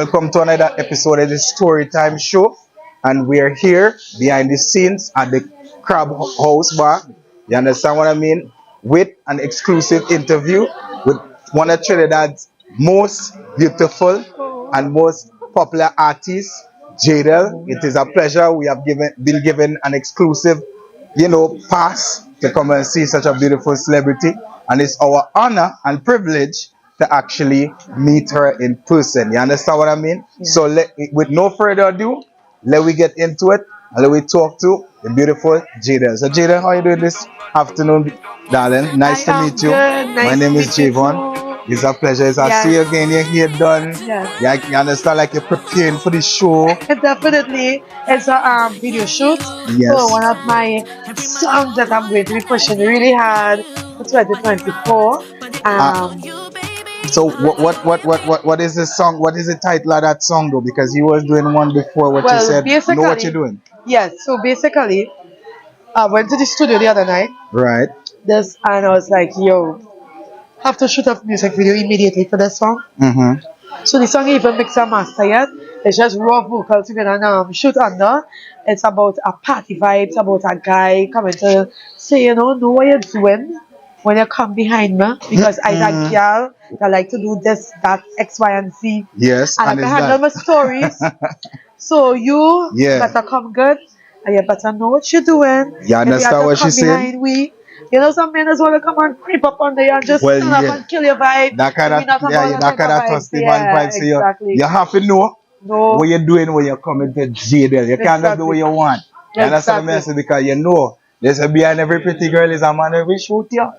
Welcome to another episode of the Storytime show. And we're here behind the scenes at the Crab House Bar. You understand what I mean? With an exclusive interview with one of Trinidad's most beautiful and most popular artists, Jadel. It is a pleasure. We have been given an exclusive, pass to come and see such a beautiful celebrity. And it's our honor and privilege to actually meet her in person. You understand what I mean? Yeah. So with no further ado, let we get into it and let we talk to the beautiful Jadel. So Jadel, how are you doing this afternoon, darling? Nice to meet you. My name is Javon. It's a pleasure. I see you again. You're here done. Yes. You understand, like you're preparing for the show. Definitely. It's a video shoot for one of my songs that I'm going to be pushing really hard for 2024. So what is the song? What is the title of that song though? Because you was doing one before. What you said. Know what you're doing. Yes. So basically, I went to the studio the other night. Right. And I was like, yo, have to shoot a music video immediately for this song. Mm-hmm. So the song even mix and master yet. It's just raw vocals we're gonna shoot under. It's about a party vibe. It's about a guy coming to say, know what you're doing when you come behind me, because I that girl that like to do this, that, X, Y, and Z. Yes. And I can handle my stories. So you better come good, and you better know what you're doing. You understand what she's saying? Some men as well come and creep up on there and just stand up and kill your vibe. That kind of thirsty man vibe. So exactly. You have to know what you're doing when you're coming to Jadel. You can't just do what you want. You understand what I mean? Because you know, there's a behind every pretty girl is a man every shoot you.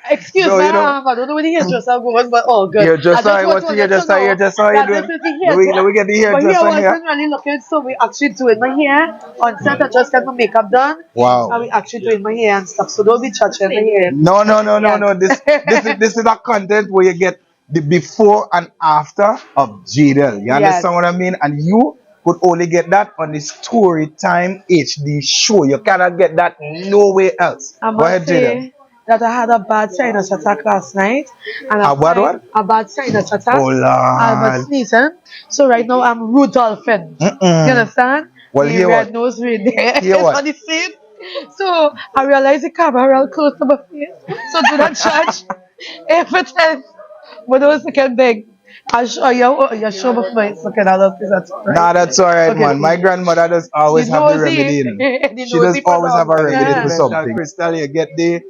Excuse me, I don't know where the hairdresser are going, but all good. Hairdresser, what hairdresser you doing? Let me get the hairdresser here. I wasn't really looking, so we actually doing my hair on set. I just got my makeup done. Wow. And we actually doing my hair and stuff, so don't be judging my hair. No. This is a content where you get the before and after of Jadel. You understand what I mean? And you could only get that on the Storytime HD show. You cannot get that nowhere else. I must say that I had a bad sinus attack last night. And a bad sinus attack. Oh, Lord. I was sneezing. So right now I'm Rudolphin. You understand? Well, the red nose right there. It's on the scene. So I realized the camera real close to my face. So do not judge. If it is, but those looking big. I'll show you show me my looking at us. Nah, that's alright, man. My grandmother does always have the remedy in it. She does always have a remedy for something. Crystal, you get the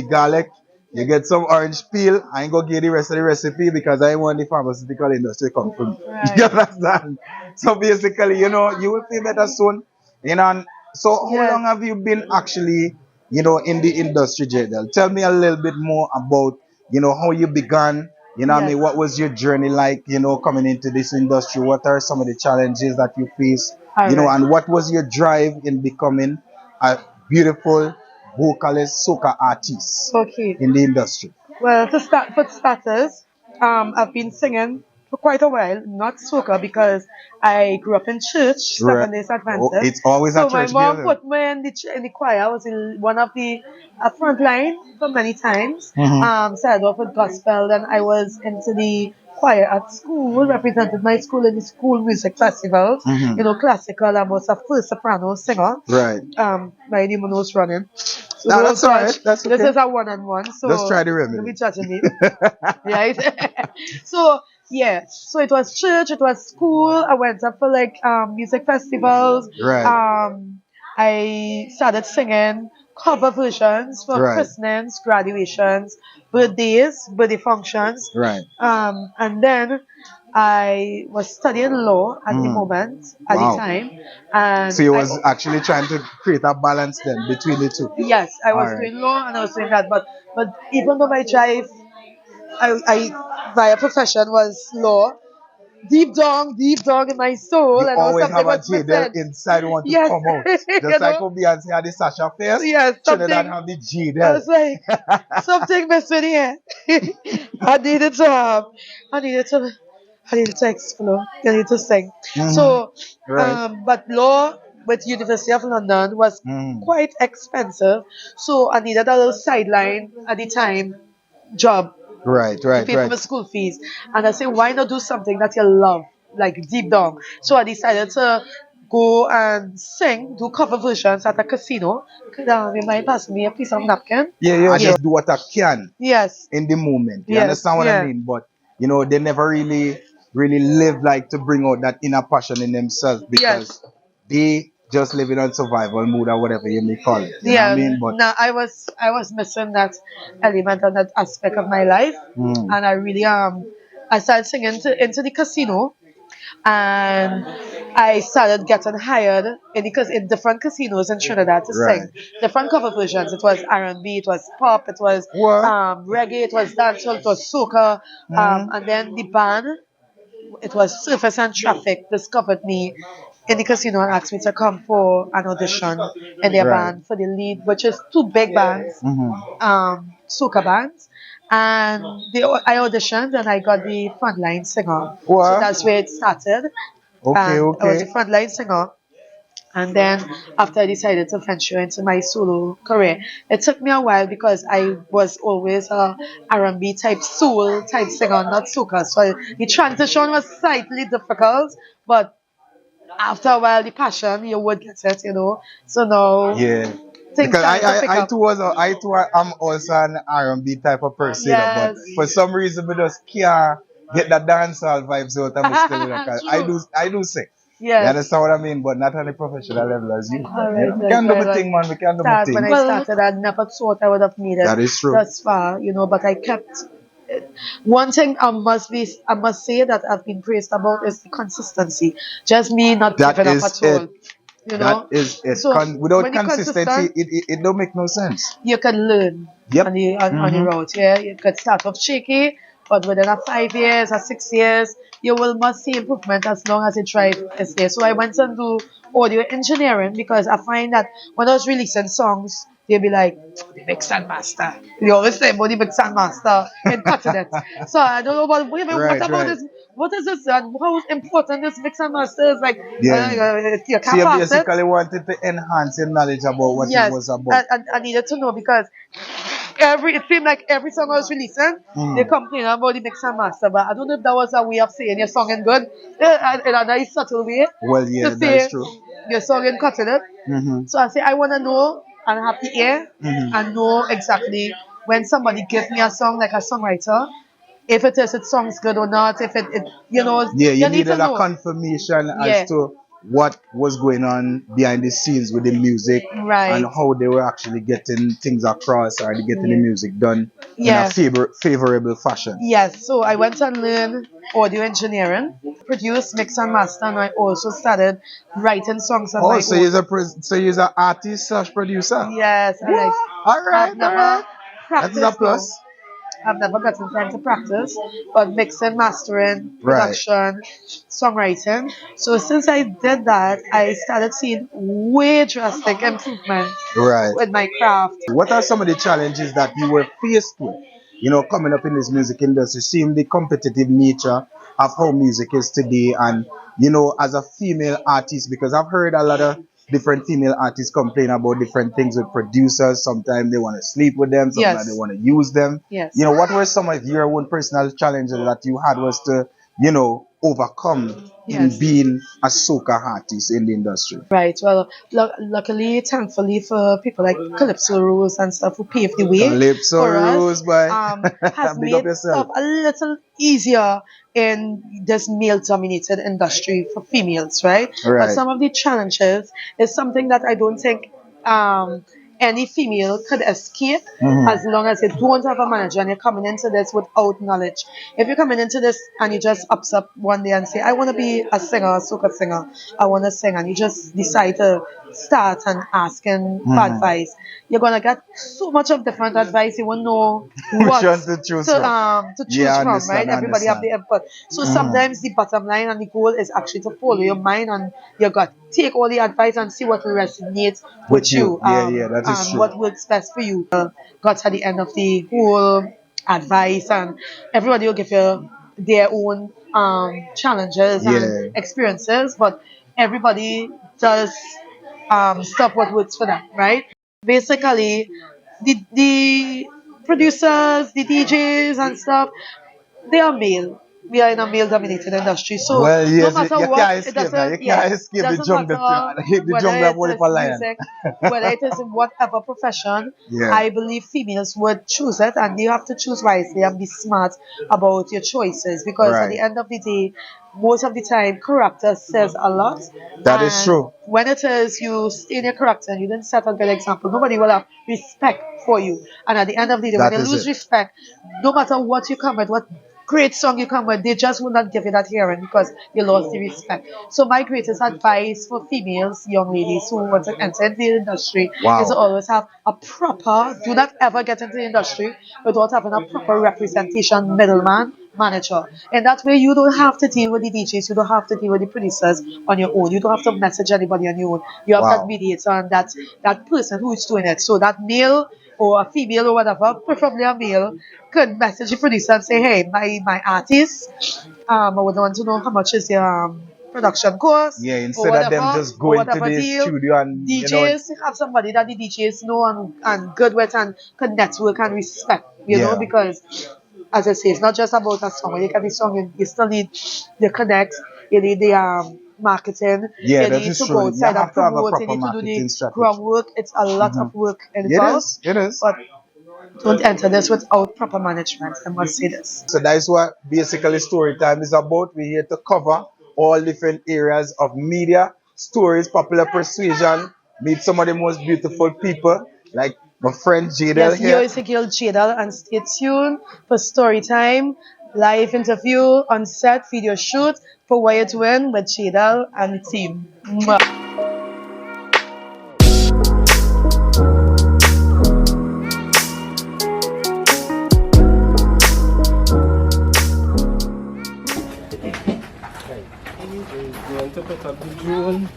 garlic, you get some orange peel. I ain't gonna give the rest of the recipe because I want the pharmaceutical industry to come from. You understand? So basically, you will feel better soon. So how long have you been actually, in the industry, Jadel? Tell me a little bit more about, how you began. What I mean? What was your journey like, coming into this industry? What are some of the challenges that you face? And what was your drive in becoming a beautiful vocalist, soca artist in the industry? Well, for starters, I've been singing for quite a while, not soca, because I grew up in church, Seventh-day Adventist. It's always a church. So my mom put me in the choir. I was in one of the front line for many times. Started off with gospel, then I was into the choir at school, represented my school in the school music festival. Classical. I was a first soprano singer. Right. My name was running. So that's all right. That's okay. This is a one-on-one. So let's try the remedy. Don't be judging me. Right? So it was church, it was school. I went up for music festivals. Right. I started singing cover versions for christenings, graduations, birthday functions. Right. And then I was studying law at the moment, at the time. And so you was actually trying to create a balance then between the two? Yes, I was doing law and I was doing that. But even though my drive, my profession was law, deep down in my soul, you and always have a Jadel inside want to come out. Just like when Beyonce had the Sasha face, Trinidad have the Jadel. I was like, something messed with here. I needed to explore. I needed to sing. So, but law with University of London was quite expensive. So I needed a little sideline at the time job Right, to right, pay for right. my school fees. And I said, why not do something that you love, like deep down? So I decided to go and sing, do cover versions at a casino. Could you mind passing me a piece of napkin? Yeah, yeah, I Yeah. just do what I can Yes. in the moment. You Yes. understand what I Yeah. mean? But they never really live like to bring out that inner passion in themselves Yes. because they just living on survival mode or whatever you may call it. You know what I Yeah. mean? But No, I was missing that element and that aspect of my life, mm, and I really I started singing into the casino, and I started getting hired in different casinos in Trinidad to right. sing different cover versions. It was R&B, it was pop, it was What? reggae, it was dancehall, it was soca, Mm, and then the band, it was Surface and Traffic, discovered me in the casino and asked me to come for an audition in their right. band for the lead, which is two big bands, Mm-hmm. soca bands. And I auditioned and I got the frontline singer. So What? that's where it started. Okay, And I was a okay. frontline singer. And then after I decided to venture into my solo career, it took me a while because I was always a R&B type soul type singer, not soca. So the transition was slightly difficult, but after a while, the passion you would get it. So now Yeah. things Because I, starting to pick I, I up. too was a, I too am also an R&B type of person, but Yes. for some reason we just can't get that dancehall vibes out of my still, because True. I do sing. You Yes. understand what I mean? But not on a professional level as you. All You right, know, we right, can do right, my right. thing, man. We can do my Start when thing. I started, I never thought I would have made it That is true. thus far, but I kept. One thing I must say that I've been praised about is the consistency. Just me not That giving up is at it. all. You That know. is it. So Without when you're consistency, consistent, it don't make no sense. you can learn Yep. on the Mm-hmm. road. Yeah, you could start off shaky, but within a 5 years or 6 years, you will must see improvement as long as you try is there. So I went and do audio engineering because I find that when I was releasing songs, they'll be like, the mix and master. They always say about the mix and master in cutting it. So I don't know about wait a minute, what Right, about right. this? What is this? And how important this mix and master is? Like, Yeah. you So can't you pass it. basically wanted to enhance your knowledge about what it Yes, was about. I needed to know because it seemed like every song I was releasing, they Mm. complain about the mix and master. But I don't know if that was a way of saying your song is good, in a nice subtle way Well, to yeah, that is say true. your song is cutting it. Mm-hmm. So I say I want to know and have the ear Mm-hmm. and know exactly when somebody gives me a song like a songwriter, if it sounds good or not. If Yeah, you you need to needed a know. confirmation as Yeah, to what was going on behind the scenes with the music and right. how they were actually getting things across or getting the Yeah. music done in a Yeah. favorable fashion. Yes, so I went and learned audio engineering, produce, mix and master, and I also started writing songs on Oh, my so own. you're an artist slash producer. Yes, and like All I've right, all never right. That is a practiced though. plus. I've never gotten time to practice, but mixing, mastering, Right, production, songwriting. So since I did that, I started seeing way drastic improvements right. with my craft. What are some of the challenges that you were faced with, coming up in this music industry, seeing the competitive nature of how music is today, and, as a female artist, because I've heard a lot of different female artists complain about different things with producers. Sometimes they want to sleep with them, sometimes they Yes, want to use them. yes. What were some of your own personal challenges that you had was to, overcome in Yes. being a soca artist in the industry? Right. Well, luckily, thankfully for people like Calypso Rose and stuff who paved the way Calypso for us, Rose, boy. has Big up made yourself. stuff a little easier in this male-dominated industry for females, right? But Right. some of the challenges is something that I don't think um, any female could escape as Mhm. long as you don't have a manager and you're coming into this without knowledge. If you're coming into this and you just ups up one day and say, I want to be a singer, a soca singer, I want to sing, and you just decide to start and asking for Mhm. advice, you're gonna get so much of different advice. You won't know Which what one to choose from? to choose Yeah, I from, right? understand, I Everybody have understand. the input. So Mhm. sometimes the bottom line and the goal is actually to follow your mind, and you got take all the advice and see what resonates With with you. you. Yeah, yeah, that is true. What works best for you. Got at the end of the whole advice, and everybody will give you their own challenges and Yeah. experiences, but everybody does stuff what works for them, right? Basically, the producers, the DJs and stuff, they are male. We are in a male dominated industry. So Well, no yes, matter you what, can't it escape now. You doesn't yeah, can't it escape the doesn't jungle. matter The whether jungle it voting is for lion. music, whether it is in whatever profession, Yeah. I believe females would choose it and you have to choose wisely and be smart about your choices because at Right. the end of the day, most of the time character says a lot That is and true. when it is you stay in your character and you didn't set a good example, nobody will have respect for you. And at the end of the day, when That you is lose it. respect, no matter what you come with, what great song you come with, they just will not give you that hearing because you lost the respect. So my greatest advice for females, young ladies who want to enter into the industry is to Wow. always have a proper, do not ever get into the industry without having a proper representation middleman manager. And that way you don't have to deal with the DJs, you don't have to deal with the producers on your own. You don't have to message anybody on your own. You have that Wow. mediator and that person who is doing it. So that male or a female or whatever, preferably a male, could message the producer and say, hey, my artist, I would want to know how much is your production cost Yeah, instead of them just or going to whatever the deal. studio and, DJs have somebody that the DJs know and good with and can network and respect, yeah. because as I say, it's not just about a song. When you get the song, you still need the connect, you need the marketing, Yeah, you that need is to go true. You outside and have to have a promote, you proper need to do the marketing strategy. groundwork. It's a lot of work It involved, is. It is. but don't enter this without proper management. I must say this. So that is what basically story time is about. We're here to cover all different areas of media, stories, popular persuasion, meet some of the most beautiful people, like my friend Jadel Yes, here here. is a girl Jadel, and stay tuned for story time, live interview on set, video shoot for Why It Win with Jadel and the team. Mwah. Want to put up the drone?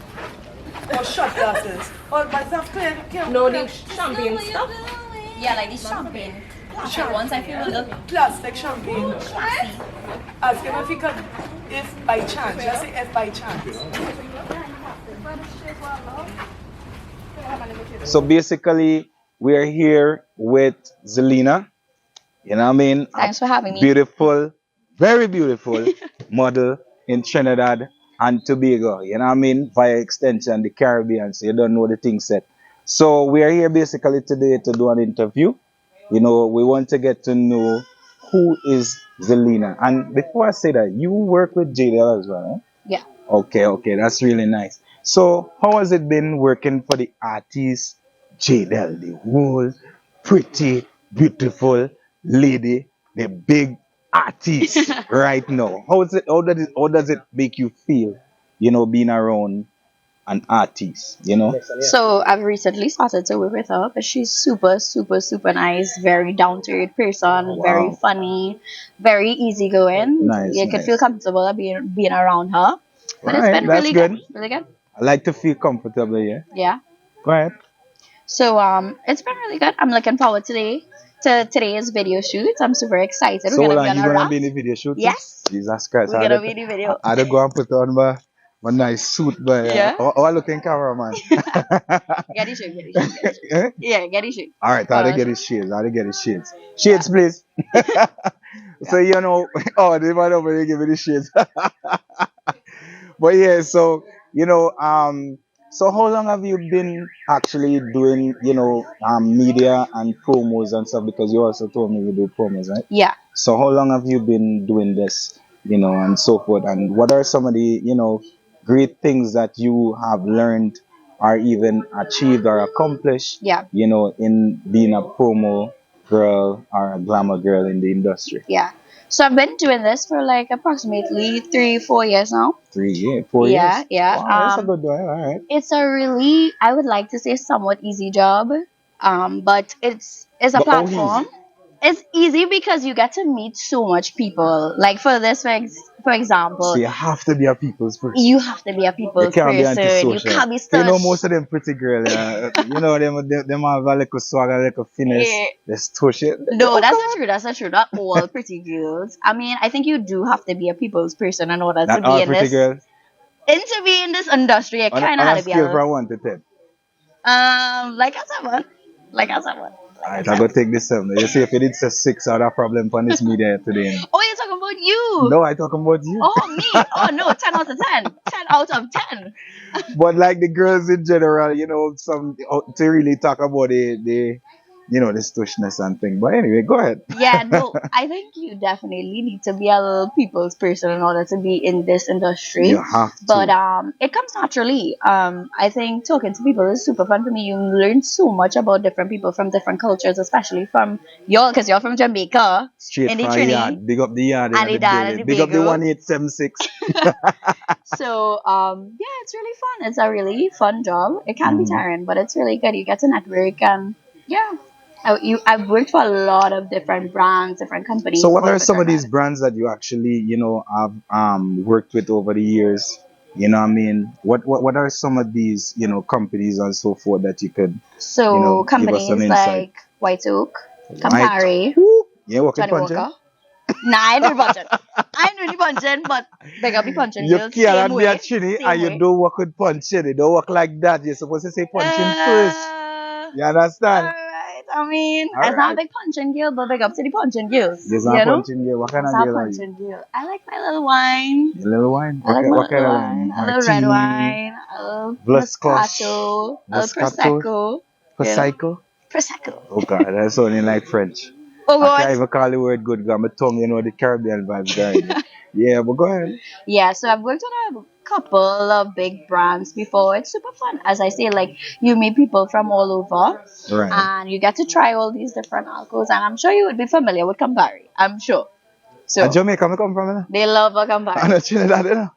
Or shot glasses. Or myself clear. No, the champagne stuff. Yeah, like the champagne. Once I feel a little Plastic champagne. Asking if you could, if by chance, just say if by chance. So basically, we're here with Zelina. You know what I mean? Thanks for having me. Beautiful, very beautiful model in Trinidad and Tobago. You know what I mean? Via extension, the Caribbean. So you don't know the thing set. So we are here basically today to do an interview. You know, we want to get to know who is Zelina. And before I say that, you work with Jadel as well, eh? Yeah. Okay, that's really nice. So, how has it been working for the artist Jadel, the whole pretty, beautiful lady, the big artist right now? How does it make you feel, being around an artist? So I've recently started to work with her, but she's super, super, super nice, very down to earth person, very Wow. funny, very easygoing. Nice, You could nice. feel comfortable being around her. But it's Right, been that's really good. good. Really good. I like to feel comfortable, yeah. Yeah. Go ahead. So it's been really good. I'm looking forward to today's video shoot. I'm super excited. So, We're hold gonna be on, on you a gonna wrap. be in the video shoot? too? Yes. Jesus Christ. We're I gonna had be in to- the video. I had to go and put on my nice suit, but Yeah. oh, I looking cameraman. Get the shoot, get the shoot, get the shoot. Eh? Yeah, get the shoot. All right, I'll get his shades. Shades, please. So, oh, they might over there give me the shades. But yeah, so, so how long have you been actually doing, media and promos and stuff? Because you also told me you do promos, right? Yeah. So how long have you been doing this, and so forth? And what are some of the, great things that you have learned or even achieved or accomplished, Yeah. in being a promo girl or a glamour girl in the industry? Yeah. So I've been doing this for like approximately 3-4 years now. 3 years, 4 Yeah, years? yeah. Wow, that's a good one. All right. It's a really, I would like to say, somewhat easy job. But it's a But how platform. easy? It's easy because you get to meet so much people. Like for this, for example, So you have to be a people's person. you have to be a people's You can't be person. You antisocial. can't be So such. most of them pretty girls, them have a little swag, a little finesse. Yeah. Let's touch it. No, that's not true. That's not true. Not all pretty girls. I mean, I think you do have to be a people's person in order to Not be all in pretty this. girls. And to be in this industry, you On kind of a have to be scale a from 1 to 10. like a 7. Like a 7. Alright, I go take this 7. You see, if it is a 6, I would have problem on this media today. Oh, you're talking about you. No, I talking about you. Oh, me. Oh, no. 10 out of 10. 10 out of 10. But like the girls in general, some to really talk about the stushness and thing. But anyway, go ahead. Yeah, no, I think you definitely need to be a little people's person in order to be in this industry. You have to. But it comes naturally. I think talking to people is super fun for me. You learn so much about different people from different cultures, especially from y'all, because you're from Jamaica. Straight in the from Trini, yard. Big up the yard. and the Dan and the Big up the Bagel. 1876. So yeah, it's really fun. It's a really fun job. It can be tiring, but it's really good. You get to network and yeah. I've worked for a lot of different brands, different companies. So what all are over some of these Trinidad. brands that you actually, have worked with over the years? You know what I mean? What are some of these, companies and so forth that you could, So give us companies some insight? like White Oak, Campari, Yeah, working Johnny punching. Walker. Nah, I ain't really punching. I ain't really punching, but big up the punching You girls. cannot Same be a way. chinny Same and you way. don't work with punching. You don't work like that. You're supposed to say punching first. You understand? Alright. I mean, All it's not a right. big punching girl, but big up to the punching girls. There's You not know? punching girl. What kind It's of not girl are you? punching girl. I like my little wine. A little wine? I like my What kind little of wine. wine? A little red Martini, wine. A little Blascoche, Moscato. A little Moscato, Prosecco. Prosecco? Prosecco. Oh God, that's sounding like French. Oh I can't God. even call the word good because my tongue, the Caribbean vibes already. Yeah, but go ahead. Yeah, so I've worked on a couple of big brands before. It's super fun. As I say, like you meet people from all over Right. and you get to try all these different alcohols and I'm sure you would be familiar with Campari. I'm sure. So And Jamaica, I come from, you know? they love a I Campari. know Trinidad, you know?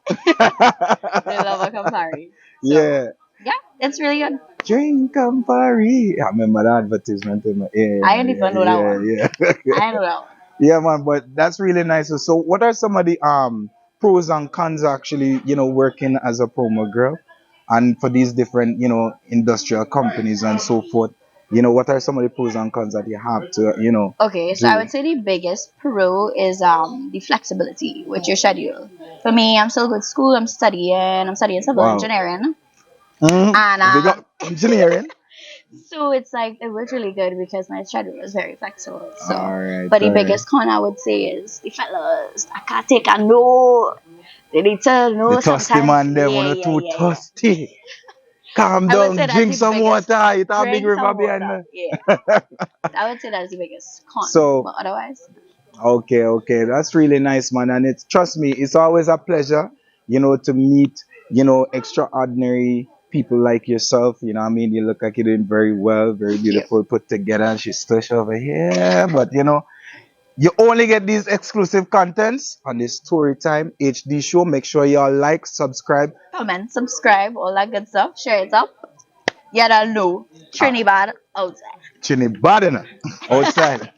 They love a Campari. So, Yeah. yeah, it's really good. Drink Campari. I remember the advertisement. Yeah, I didn't even know that one. Yeah. I know that one. Yeah, man, but that's really nice. So what are some of the pros and cons actually, working as a promo girl and for these different, industrial companies and so forth? What are some of the pros and cons that you have to, Okay, so do? I would say the biggest pro is the flexibility with your schedule. For me, I'm still going to school. I'm studying civil Wow. engineering, Mm-hmm. and Big up engineering. so it's like it was really good because my schedule is very flexible. So, Alright, but the alright. biggest con I would say is the fellas. I can't take a no. They need to know The thirsty sometimes. man, them Yeah, when you're yeah, too yeah, yeah. thirsty. Calm I would down, say that's drink the some biggest- water. It's a big Drink river some behind water. me. Yeah, I would say that's the biggest con. So- but otherwise, Okay, that's really nice, man. And it's trust me, it's always a pleasure, to meet, extraordinary people like yourself. You know what I mean? You look like you're doing very well, very beautiful, put together, and she's stush over here. But you only get these exclusive contents on this Storytime HD show. Make sure y'all like, subscribe. comment, subscribe, all that good stuff. Share it up. Yeah, I know. Trinidad outside. Chinny bad enough outside.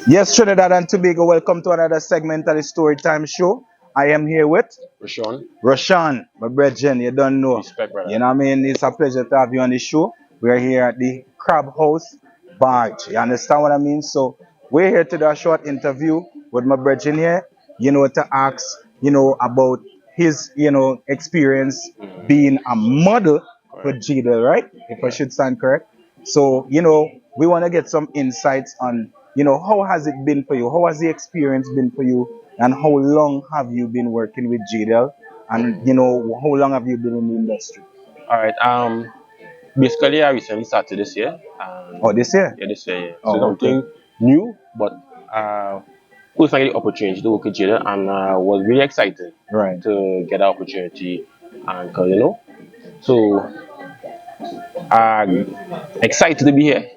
Yes, Trinidad and Tobago, welcome to another segment of the Storytime show. I am here with Roshan, my brethren, you don't know. Respect, brother. You know what I mean? It's a pleasure to have you on the show. We're here at the Crab House Barge. You understand what I mean? So we're here to do a short interview with my brethren here, to ask, about his, experience being a model for Jadel, right? If I should stand correct. So, we want to get some insights on, how has it been for you? How has the experience been for you? And how long have you been working with Jadel? And, how long have you been in the industry? All right. Basically, I recently started this year. Oh, this year? Yeah, this year. Yeah. Oh, So something new, but first I get the opportunity to work with Jadel, and was really excited Right. to get the opportunity, and cause so excited to be here.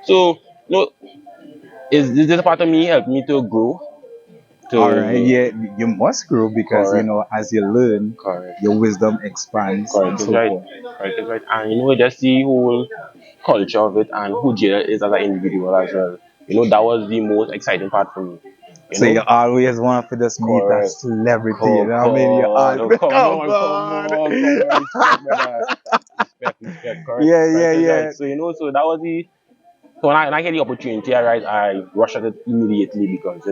So is this is a part of me help me to grow. All right, yeah, you must grow because, Correct. as you learn, Correct. your wisdom expands. Correct, And is so right. forth. Correct, is right. And just the whole culture of it and who Jadel is as an individual as well. That was the most exciting part for me. You So you know? always want to just meet a Correct. celebrity, you Oh know what I mean? You God. all Oh, come come on, come on. on, come on. Respect, brother. Respect. Correct. Yeah, yeah, Correct is yeah. right. So so that was the so when I get the opportunity, right, I rush at it immediately because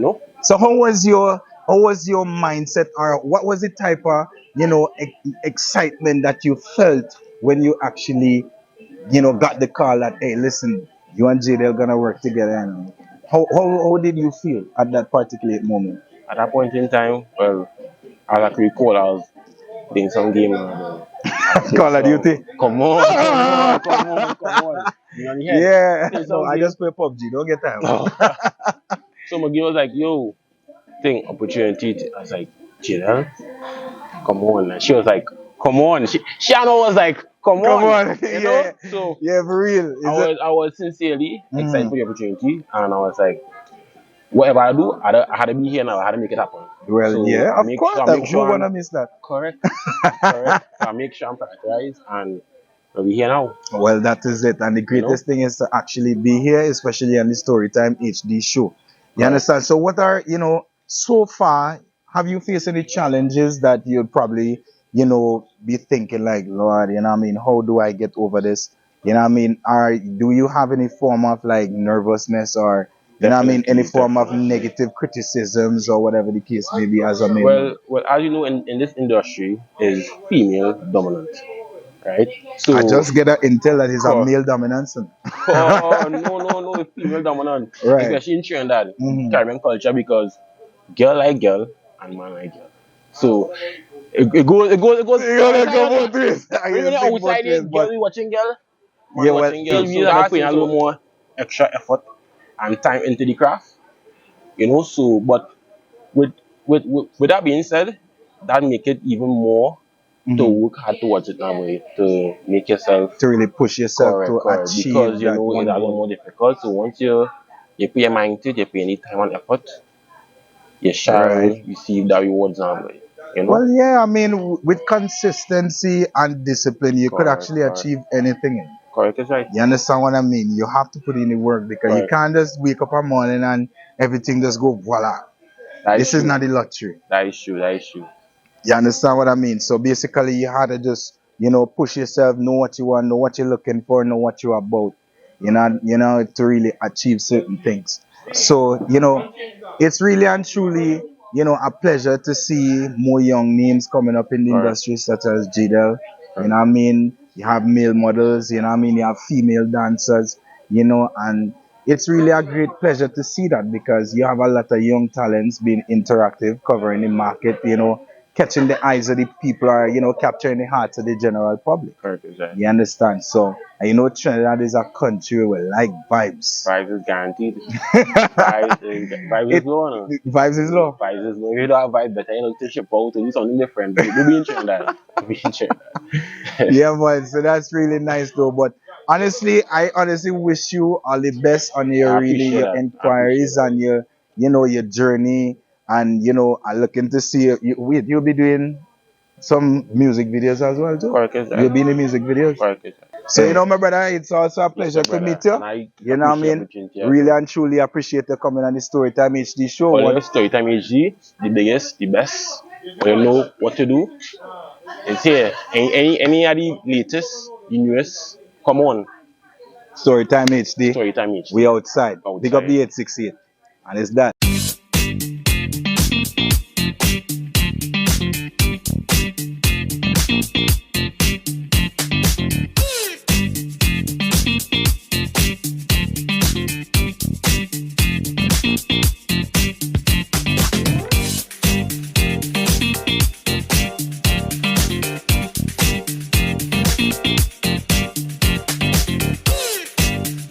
So how was your mindset, or what was the type of excitement that you felt when you actually got the call that, hey, listen, you and Jadel gonna work together, and how did you feel at that particular moment? at that point in time, well, as I could recall, I was playing some game and I played Call of some. Duty. Come on. You on the head. Yeah, Play no, some I game. just play PUBG. Don't get time. So my girl was like, yo, thing, opportunity. I was like, Jadel, come on. And she was like, come on. She I know was like, come Come on. on, yeah, So yeah, for real. Is it? I was sincerely excited Mm. for the opportunity and I was like, whatever I do, I had to be here now. I had to make it happen. Well, So yeah, of course. I make Who sure gonna I'm miss that? correct. Correct. So I make sure I'm prioritized and we're here now. Well, that is it. And the You know? greatest thing is to actually be here, especially on the Storytime HD show. You Correct. understand? So, what are, so far, have you faced any challenges that you'd probably, be thinking like, Lord, what I mean, how do I get over this? You know what I mean? Do you have any form of like nervousness, or, what I mean, any form of Definitely. negative criticisms or whatever the case may be as a main man? Well, as you know, in this industry is female dominant, right? I So, just get an intel that is a co- male dominance. no, it's female dominant, Right. especially in Trinidad, Mm-hmm. Caribbean culture, because girl like girl and man like girl. So it goes You one gotta side go or the both ways. I when can you're think both outside ways, it, girl but be watching girl, yeah, man well, watching girl. So that putting a little more extra effort and time into the craft, So, but with with that being said, that make it even more to mhm, work hard towards it now, way to make yourself to really push yourself to correct achieve because that it's one a little goal. more difficult. So once you put your mind to it, you put any time and effort, you shall Right. receive that rewards now, way. Well, yeah, I mean, with consistency and discipline, you could Correct, actually achieve anything. correct is right. You understand what I mean? You have to put in the work, because you Correct. can't just wake up one morning and everything just go voila. That is This is true. not the luxury. That is true. That is true. You understand what I mean? So basically, you had to just, push yourself, know what you want, know what you're looking for, know what you're about. To really achieve certain things. So, it's really and truly, a pleasure to see more young names coming up in the Correct. industry, such as Jadel. You Correct. know what I mean? You have male models, you know what I mean? You have female dancers, and it's really a great pleasure to see that, because you have a lot of young talents being interactive, covering the market, catching the eyes of the people, or, capturing the hearts of the general public. Correct is right. You understand? So, Trinidad is a country with like vibes. Price is guaranteed. Price is It low, no? vibes is low. Price is low. If you don't have vibe better, to ship out to do something different. We'll be in Trinidad. We'll be in Trinidad. Yeah, man. So that's really nice, though. But honestly, I honestly wish you all the best on your I really appreciate your that. I appreciate inquiries that. and your journey. And I'm looking to see wait, you'll be doing some music videos as well too. Correct is You'll right. be in the music videos. Correct is right. So my brother, it's also a pleasure Respect, to brother. meet you. And I You know what I appreciate the mean? opportunity as Really well. and truly appreciate you coming on the Storytime HD show. All your Storytime HG, the biggest, the best. When you know what to do, it's here. Any of the latest, the newest, come on. Storytime HD. Storytime We HG. outside. Big up Outside. the 868. And it's that.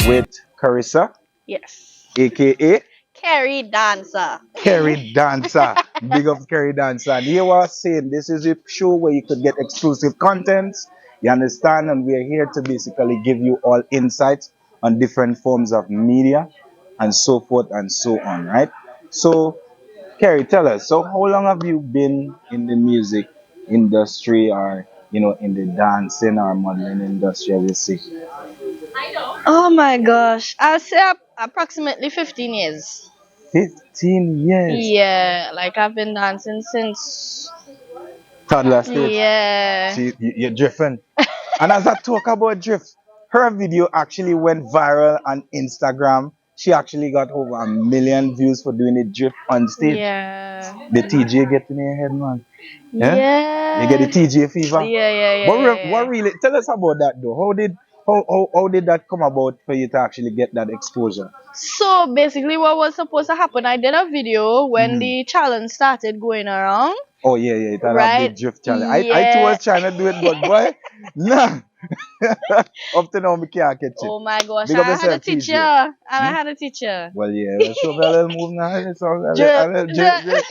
With Carissa, Yes. aka Carrie dancer. Kerry Dancer. Big up Kerry Dancer. And you were saying this is a show where you could get exclusive contents. You understand? And we are here to basically give you all insights on different forms of media and so forth and so on, right? So, Kerry, tell us, so how long have you been in the music industry, or, in the dancing or modeling industry, as you see? Oh my gosh. I'll say approximately 15 years. 15 years. Yeah, like I've been dancing since. Toddler stage. Yeah. You're drifting. And as I talk about drift, her video actually went viral on Instagram. She actually got over 1 million views for doing it drift on stage. Yeah. The TJ get in your head, man. Yeah? Yeah. You get the TJ fever. Yeah. What really? Tell us about that though. How did that come about for you to actually get that exposure? So basically, what was supposed to happen? I did a video when Mhm. the challenge started going around. Oh yeah, it had a Right? big drift challenge. I too Yeah. was trying to do it, but boy, nah. Up to now, me can't catch it. Oh my gosh, Big up I had a yourself, teacher. TJ. I had a teacher. Well, yeah, let's show me a little move now. It's all a little Drip. drip.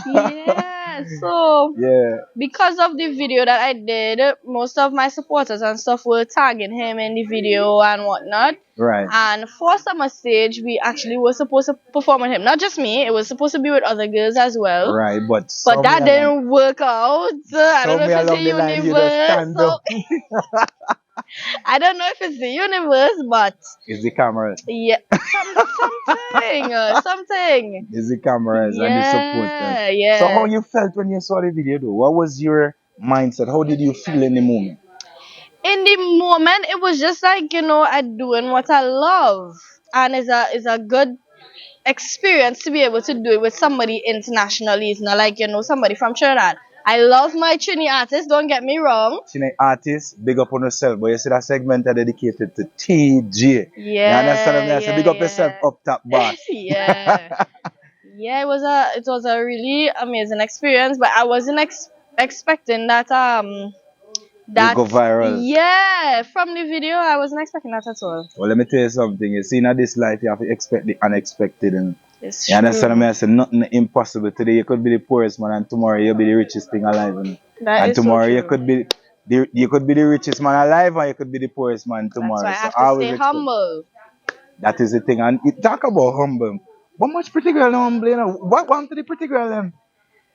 Yeah, so Yeah, because of the video that I did, most of my supporters and stuff were tagging him in the video and whatnot. right. And for summer stage, we actually were supposed to perform with him. Not just me, it was supposed to be with other girls as well. Right, but But somewhere that didn't work out. I don't know if somewhere it's the along the line you just stand universe. up. I don't know if it's the universe, but It's the cameras. yeah, something. It's the cameras and the support. Yeah. So how you felt when you saw the video though? What was your mindset? How did you feel in the moment? In the moment, it was just like, I'm doing what I love, and it's a good experience to be able to do it with somebody internationally. It's not like somebody from Trinidad. I love my Trini artists, don't get me wrong. Trini artist, big up on yourself, but you see that segment are dedicated to TJ. You understand what I say? Big up yourself up top, boss. Yeah. Yeah, it was a really amazing experience, but I wasn't expecting that You go viral. Yeah, from the video I wasn't expecting that at all. Well, let me tell you something. You see, in this life, you have to expect the unexpected. And It's you understand true. what I say? Nothing impossible. Today you could be the poorest man, and tomorrow you'll be the richest thing alive. That And is so tomorrow you true. could be the richest man alive, and you could be the poorest man tomorrow. That's why I have So to always stay expect. humble. That is the thing. And it talk about humble. What much pretty girl humble? What want to the pretty girl them?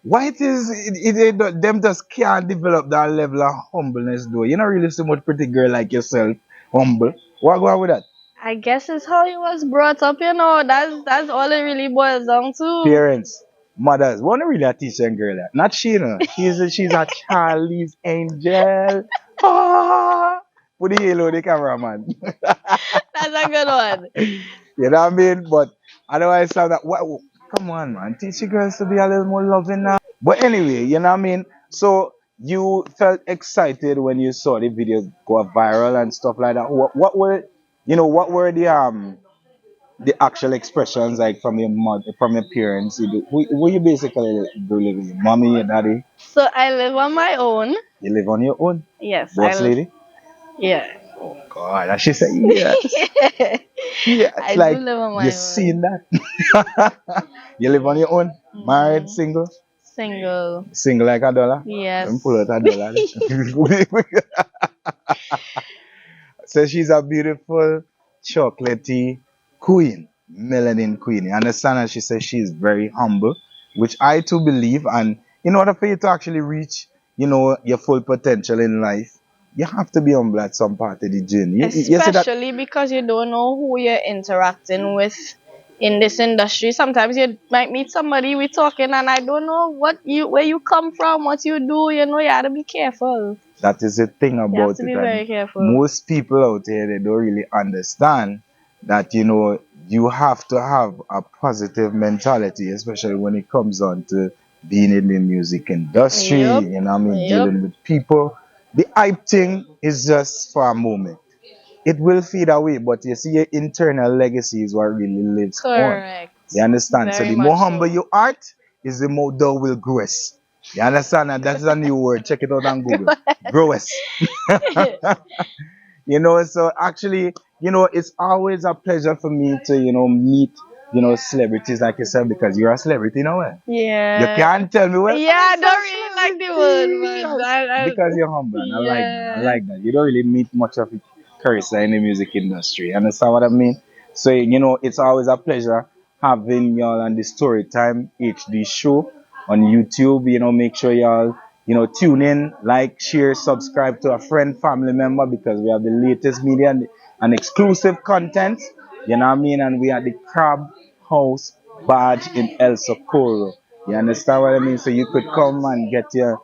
Why them just can't develop that level of humbleness though? You not really so much pretty girl like yourself humble. What go on with that? I guess it's how he was brought up, That's all it really boils down to. Parents, mothers, what not really a teacher and girl that? Not she, no. She's a Charlie's angel. Ah, put the halo, the cameraman. That's a good one. You know what I mean? But otherwise, sound that come on, man. Teach your girls to be a little more loving now. But anyway, you know what I mean? So you felt excited when you saw the video go viral and stuff like that. What were the actual expressions like from your mother, from your parents? Who you basically live with? Your mommy, your daddy? So I live on my own. You live on your own? Yes. Boss lady? Yeah. Oh God, and she said yes. Yeah, it's I like do live on my you own. seen that. You live on your own? Married, single? Single. Single like a dollar? Yes. Let me pull out a dollar. So she's a beautiful chocolatey queen, melanin queen. You understand? And she says she's very humble, which I too believe. And in order for you to actually reach, your full potential in life, you have to be humble at some part of the journey. You see that? Especially because you don't know who you're interacting with in this industry. Sometimes you might meet somebody, we talking, and I don't know where you come from, what you do. You have to be careful. That is the thing about You have to it. be and very careful. Most people out here, they don't really understand that, you have to have a positive mentality, especially when it comes on to being in the music industry, Yep. you know what I mean, Yep. dealing with people. The hype thing is just for a moment. It will fade away, but you see, your internal legacy is what really lives on. Correct. You understand? So Very the more much humble so. you are, is the more thou will growest. You understand? And that's a new word. Check it out on Google. Growest. So actually, it's always a pleasure for me to, meet, celebrities like yourself because you're a celebrity now. Yeah. You can't tell me well. Yeah, I don't really like the word, but Because you're humble. And I like that. I like that. You don't really meet much of it cursor in the music industry. You understand what I mean? So, it's always a pleasure having y'all on the Storytime HD show on YouTube. Make sure y'all, tune in, like, share, subscribe to a friend, family member because we have the latest media and exclusive content You know what I mean? And we are the Crab House badge in El Socorro. You understand what I mean? So you could come and get your,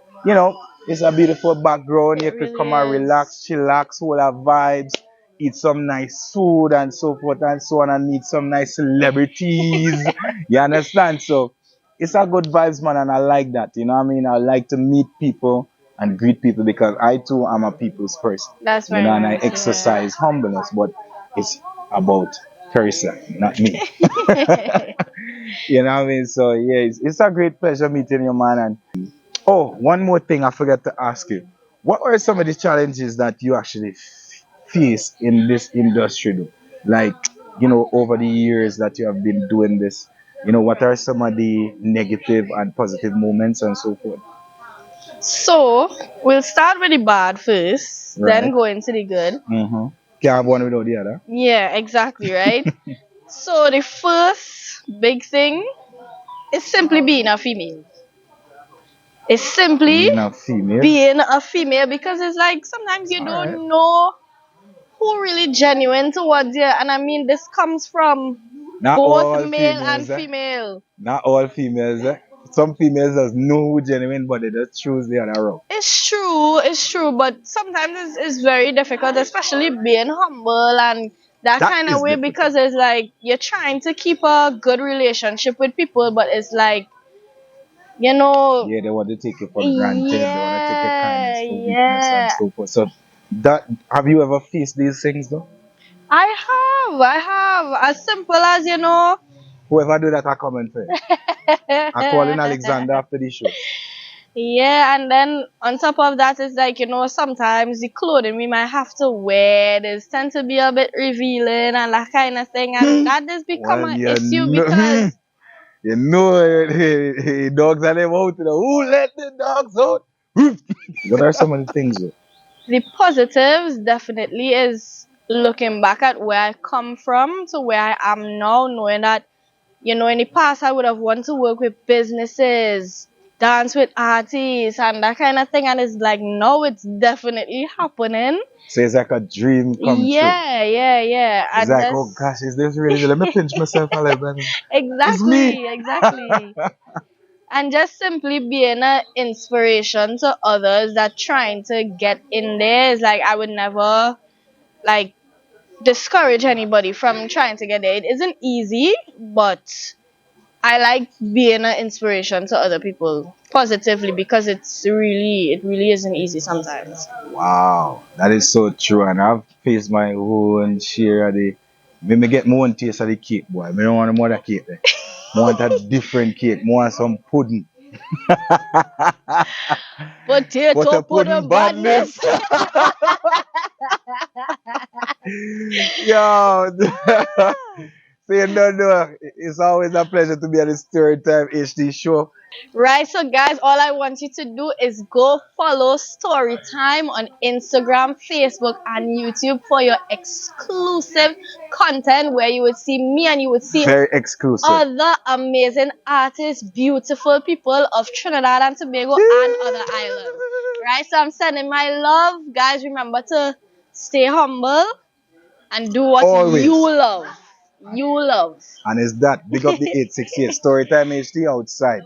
it's a beautiful background. You It could really come and is. relax, chillax, whole of vibes, eat some nice food and so forth and so on, and meet some nice celebrities. You understand? So it's a good vibes, man, and I like that. You know what I mean? I like to meet people and greet people because I too am a people's person. That's You very know, and I nice. Yeah. exercise humbleness, but it's about person, not me. You know what I mean? So yeah, it's a great pleasure meeting you, man. And oh, one more thing I forgot to ask you. What are some of the challenges that you actually face in this industry, though? Like, over the years that you have been doing this, what are some of the negative and positive moments and so forth? So we'll start with the bad first, then Right? go into the good. Mm-hmm. Can't have one without the other. Yeah, exactly, right? So the first big thing is simply being a female. It's simply Being a female. being a female because it's like sometimes you Alright. don't know who really genuine towards you, and I mean this comes from Not both all male and females, eh? female. Not all females, eh? Some females just know who genuine, but they just choose the other route. It's true, but sometimes it's very difficult, especially being humble and that That kind of is way because difficult. it's like you're trying to keep a good relationship with people, but it's like, you know, Yeah, they want to take it for granted. They want to take your yeah, kindness for weakness and yeah. so forth. So, that have you ever faced these things though? I have, as simple as Whoever do that, I comment for you. I call in Alexander after the show. Yeah, and then on top of that, it's like, sometimes the clothing we might have to wear, they tend to be a bit revealing and that kind of thing, and that has become Well, an issue because dogs are them out. Who let the dogs out? What are some of the things though? the positives definitely is looking back at where I come from to where I am now, knowing that, in the past I would have wanted to work with businesses, dance with artists, and that kind of thing, and it's like now it's definitely happening. So it's like a dream come true. Yeah, yeah, yeah. It's And like, just oh gosh, is this really? Let me pinch myself a little bit. It's exactly, me. exactly. And just simply being an inspiration to others that trying to get in there is like I would never like discourage anybody from trying to get there. It isn't easy, but I like being an inspiration to other people positively because it really isn't easy sometimes. Wow, that is so true. And I've faced my own share of the. Me get more own taste of the cake, boy. Me don't want more of cake there. I want a different cake. More want some pudding. But Potato a pudding pudding badness. badness. Yo. So you don't know. It's always a pleasure to be on the Storytime HD show. Right, so guys, all I want you to do is go follow Storytime on Instagram, Facebook, and YouTube for your exclusive content where you would see me and you would see Very exclusive. other amazing artists, beautiful people of Trinidad and Tobago and other islands. Right, so I'm sending my love. Guys, remember to stay humble and do what Always. you love. You love. And it's that. Big up the 868 Storytime HD outside.